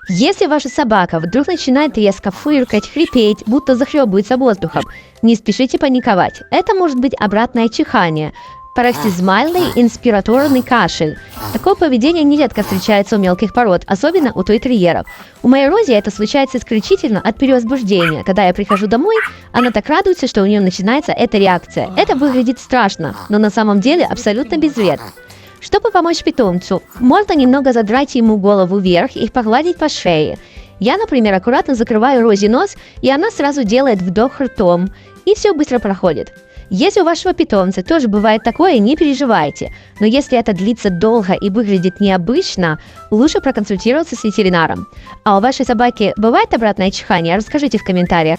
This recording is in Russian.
Если ваша собака вдруг начинает резко фыркать, хрипеть, будто захлебывается воздухом, не спешите паниковать. Это может быть обратное чихание, пароксизмальный инспираторный кашель. Такое поведение нередко встречается у мелких пород, особенно у той-терьеров. У моей Рози это случается исключительно от перевозбуждения. Когда я прихожу домой, она так радуется, что у нее начинается эта реакция. Это выглядит страшно, но на самом деле абсолютно безвредно. Чтобы помочь питомцу, можно немного задрать ему голову вверх и погладить по шее. Я, например, аккуратно закрываю Рози нос, и она сразу делает вдох ртом, и все быстро проходит. Если у вашего питомца тоже бывает такое, не переживайте. Но если это длится долго и выглядит необычно, лучше проконсультироваться с ветеринаром. А у вашей собаки бывает обратное чихание? Расскажите в комментариях.